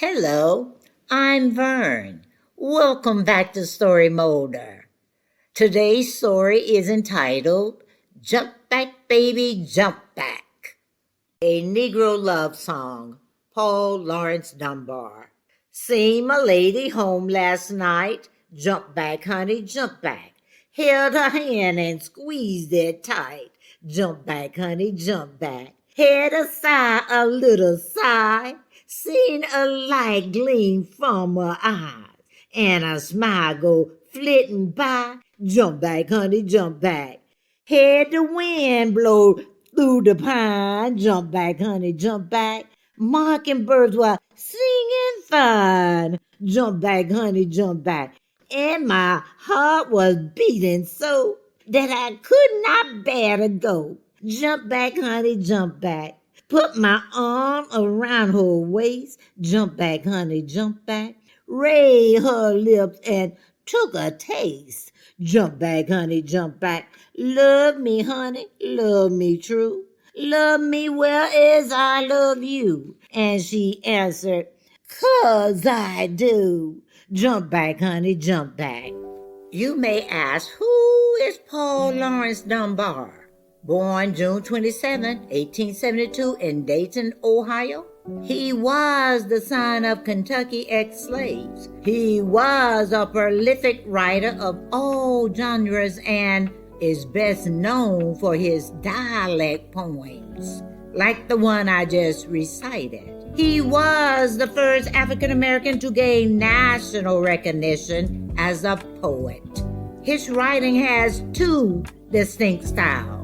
Hello, I'm Vern. Welcome back to Story Molder. Today's story is entitled Jump Back Baby Jump Back, a Negro love song, Paul Laurence Dunbar. Seen my lady home last night, jump back honey, jump back. Held her hand and squeezed it tight, jump back honey, jump back. Had a sigh, a little sigh, seen a light gleam from her eyes, and a smile go flitting by, jump back honey, jump back. Had the wind blow through the pine, jump back honey, jump back. Mockingbirds were singing fine, jump back honey, jump back. And my heart was beating so that I could not bear to go. Jump back honey, jump back. Put my arm around her waist, jump back honey, jump back. Raised her lips and took a taste, jump back honey, jump back. Love me honey, love me true. Love me well as I love you. And she answered, 'Cause I do. Jump back honey, jump back. You may ask, who is Paul Laurence Dunbar? Born June 27, 1872 in Dayton, Ohio. He was the son of Kentucky ex-slaves. He was a prolific writer of all genres and is best known for his dialect poems, like the one I just recited. He was the first African American to gain national recognition as a poet. His writing has two distinct styles,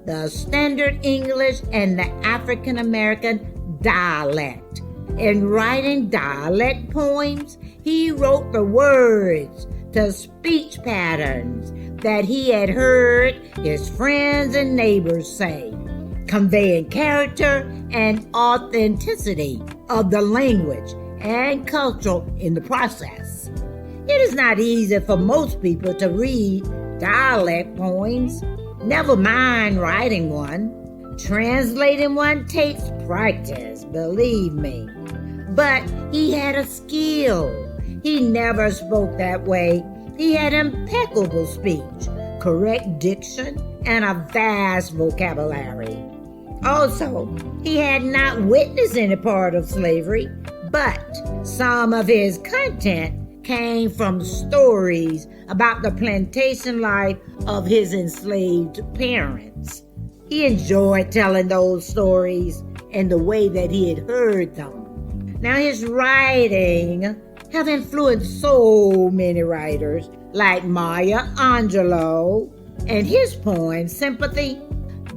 the Standard English and the African American dialect. In writing dialect poems, he wrote the words to speech patterns that he had heard his friends and neighbors say, conveying character and authenticity of the language and culture in the process. It is not easy for most people to read dialect poems, never mind writing one. Translating one takes practice, believe me. But he had a skill. He never spoke that way. He had impeccable speech, correct diction, and a vast vocabulary. Also, he had not witnessed any part of slavery, but some of his content came from stories about the plantation life of his enslaved parents. He enjoyed telling those stories in the way that he had heard them. Now, his writing have influenced so many writers like Maya Angelou. In his poem, Sympathy,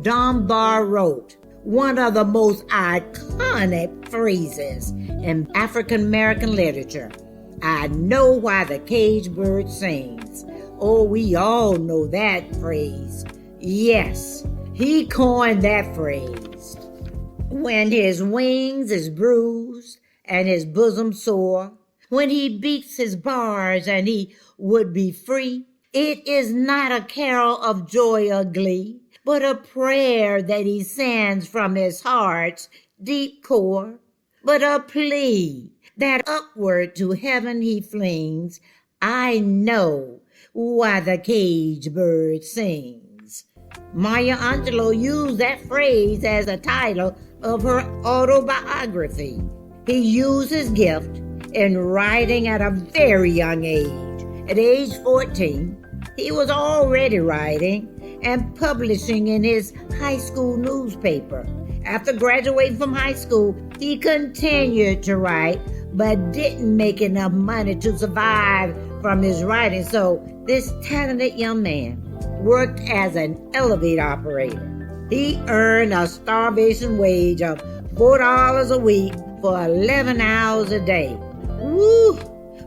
Dunbar wrote one of the most iconic phrases in African American literature. I know why the cage bird sings. Oh, we all know that phrase. Yes, he coined that phrase. When his wings is bruised and his bosom sore, when he beats his bars and he would be free, it is not a carol of joy or glee, but a prayer that he sends from his heart's deep core, but a plea that upward to heaven he flings. I know why the cage bird sings. Maya Angelou used that phrase as a title of her autobiography. He used his gift in writing at a very young age. At age 14, he was already writing and publishing in his high school newspaper. After graduating from high school, he continued to write, but didn't make enough money to survive from his writing. So this talented young man worked as an elevator operator. He earned a starvation wage of $4 a week for 11 hours a day. Woo!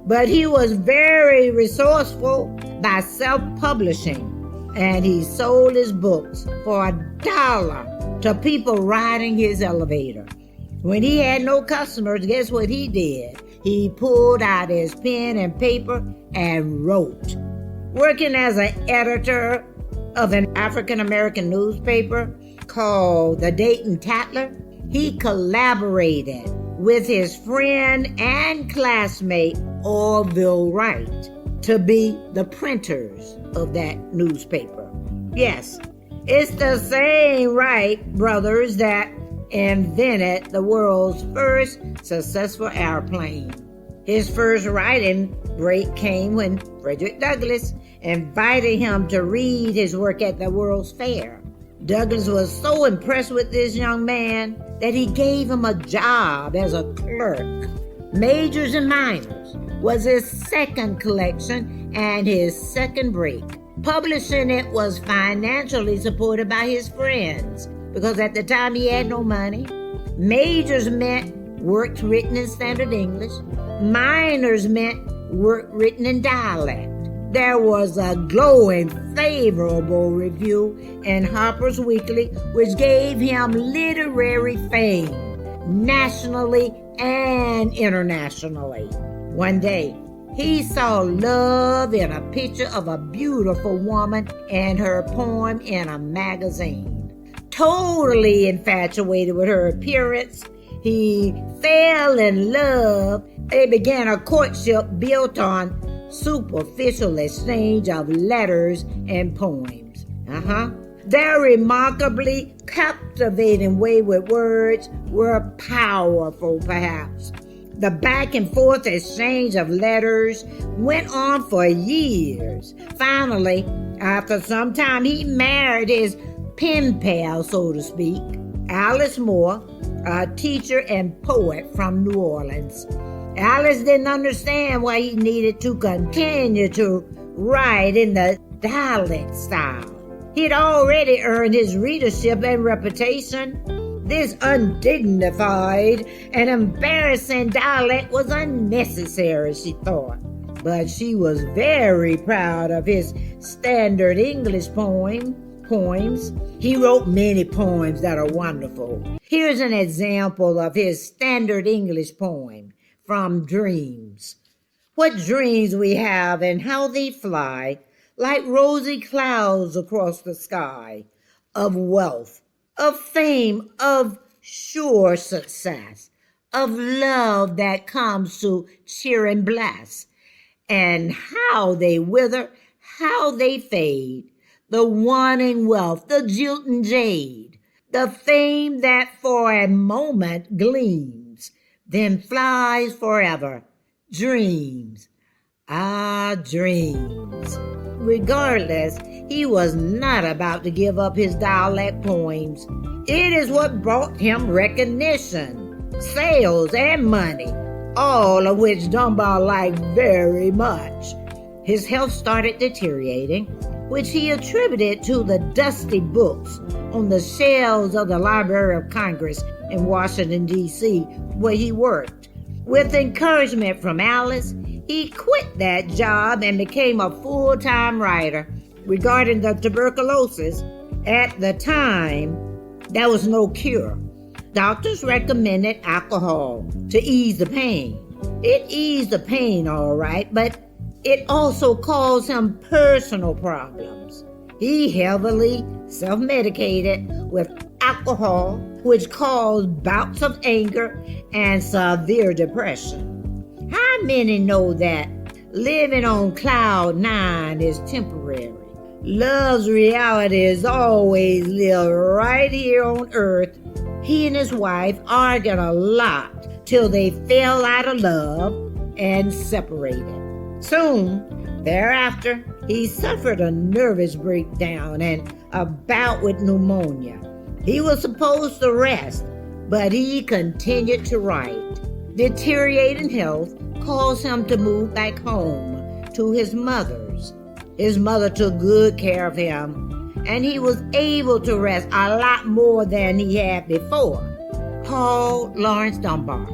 But he was very resourceful by self-publishing, and he sold his books for $1 to people riding his elevator. When he had no customers, guess what he did? He pulled out his pen and paper and wrote. Working as an editor of an African-American newspaper called the Dayton Tatler, he collaborated with his friend and classmate Orville Wright to be the printers of that newspaper. Yes, it's the same Wright brothers that invented the world's first successful airplane. His first writing break came when Frederick Douglass invited him to read his work at the World's Fair. Douglass was so impressed with this young man that he gave him a job as a clerk. Majors and Minors was his second collection and his second break. Publishing it was financially supported by his friends because at the time he had no money. Majors meant work written in standard English. Minors meant work written in dialect. There was a glowing, favorable review in Harper's Weekly, which gave him literary fame, nationally and internationally. One day, he saw love in a picture of a beautiful woman and her poem in a magazine. Totally infatuated with her appearance, he fell in love. They began a courtship built on superficial exchange of letters and poems. Their remarkably captivating way with words were powerful, perhaps. The back and forth exchange of letters went on for years. Finally, after some time, he married his pen pal, so to speak, Alice Moore, a teacher and poet from New Orleans. Alice didn't understand why he needed to continue to write in the dialect style. He'd already earned his readership and reputation. This undignified and embarrassing dialect was unnecessary, she thought. But she was very proud of his standard English poems. He wrote many poems that are wonderful. Here's an example of his standard English poem, From Dreams. What dreams we have and how they fly, like rosy clouds across the sky, of wealth, of fame, of sure success, of love that comes to cheer and bless, and how they wither, how they fade, the wanting wealth, the jilting jade, the fame that for a moment gleams, then flies forever. Dreams, dreams. Regardless, he was not about to give up his dialect poems. It is what brought him recognition, sales, and money, all of which Dunbar liked very much. His health started deteriorating, which he attributed to the dusty books on the shelves of the Library of Congress in Washington, D.C., where he worked. With encouragement from Alice, he quit that job and became a full-time writer. Regarding the tuberculosis, at the time, there was no cure. Doctors recommended alcohol to ease the pain. It eased the pain, all right, but it also caused him personal problems. He heavily self-medicated with alcohol, which caused bouts of anger and severe depression. How many know that living on cloud nine is temporary? Love's reality is always lived right here on earth. He and his wife argued a lot till they fell out of love and separated. Soon thereafter, he suffered a nervous breakdown and a bout with pneumonia. He was supposed to rest, but he continued to write. Deteriorating health caused him to move back home to his mother's. His mother took good care of him, and he was able to rest a lot more than he had before. Paul Laurence Dunbar,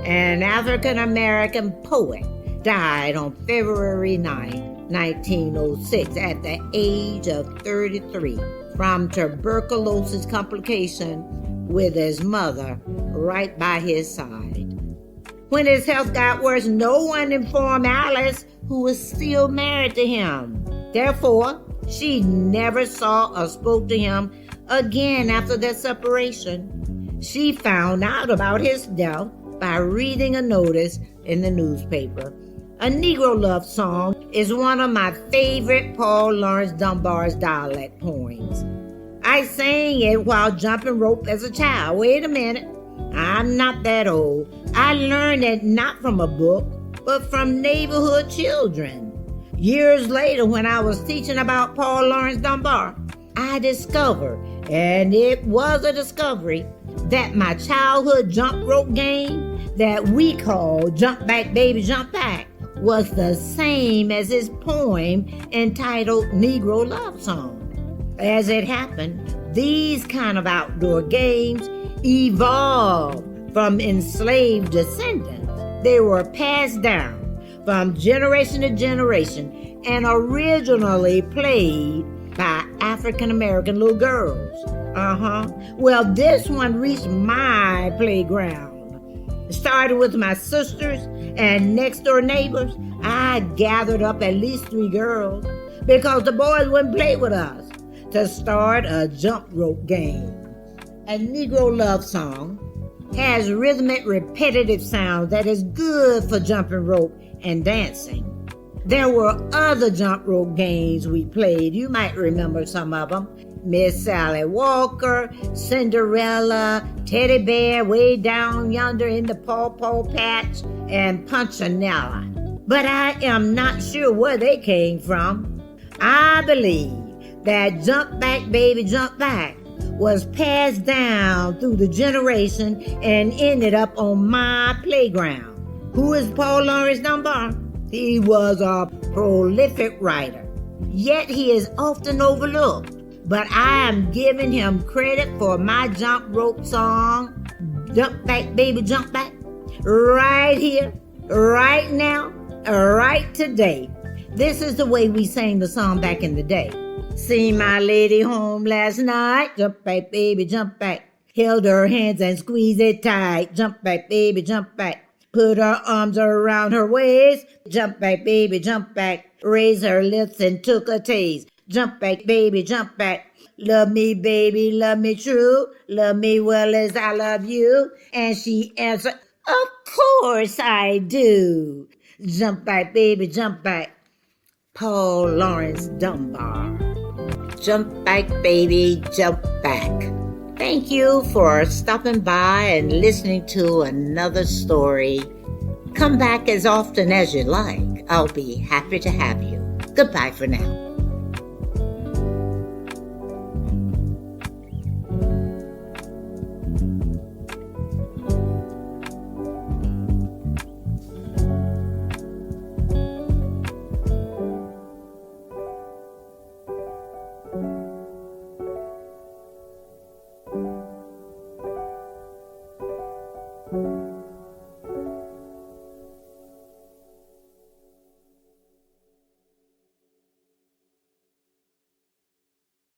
an African-American poet, died on February 9, 1906 at the age of 33 from tuberculosis complication with his mother right by his side. When his health got worse, no one informed Alice, who was still married to him. Therefore, she never saw or spoke to him again after their separation. She found out about his death by reading a notice in the newspaper. A Negro Love Song is one of my favorite Paul Laurence Dunbar's dialect poems. I sang it while jumping rope as a child. Wait a minute, I'm not that old. I learned it not from a book, but from neighborhood children. Years later, when I was teaching about Paul Laurence Dunbar, I discovered, and it was a discovery, that my childhood jump rope game that we called Jump Back Baby Jump Back was the same as his poem entitled Negro Love Song. As it happened, these kind of outdoor games evolved from enslaved descendants. They were passed down from generation to generation and originally played by African American little girls. Well, this one reached my playground. It started with my sisters and next door neighbors. I gathered up at least 3 girls because the boys wouldn't play with us to start a jump rope game. A Negro Love Song has rhythmic, repetitive sound that is good for jumping rope and dancing. There were other jump rope games we played. You might remember some of them. Miss Sally Walker, Cinderella, Teddy Bear way down yonder in the Paw Patch, and Punchinella. But I am not sure where they came from. I believe that Jump Back Baby Jump Back was passed down through the generation and ended up on my playground. Who is Paul Laurence Dunbar? He was a prolific writer, yet he is often overlooked. But I am giving him credit for my jump rope song, Jump Back Baby Jump Back, right here, right now, right today. This is the way we sang the song back in the day. Seen my lady home last night, jump back baby jump back. Held her hands and squeezed it tight, jump back baby jump back. Put her arms around her waist, jump back baby jump back. Raised her lips and took a taste, jump back baby jump back. Love me baby, love me true, love me well as I love you. And she answered, of course I do. Jump back baby jump back. Paul Laurence Dunbar. Jump back, baby, jump back. Thank you for stopping by and listening to another story. Come back as often as you like. I'll be happy to have you. Goodbye for now. Thank you.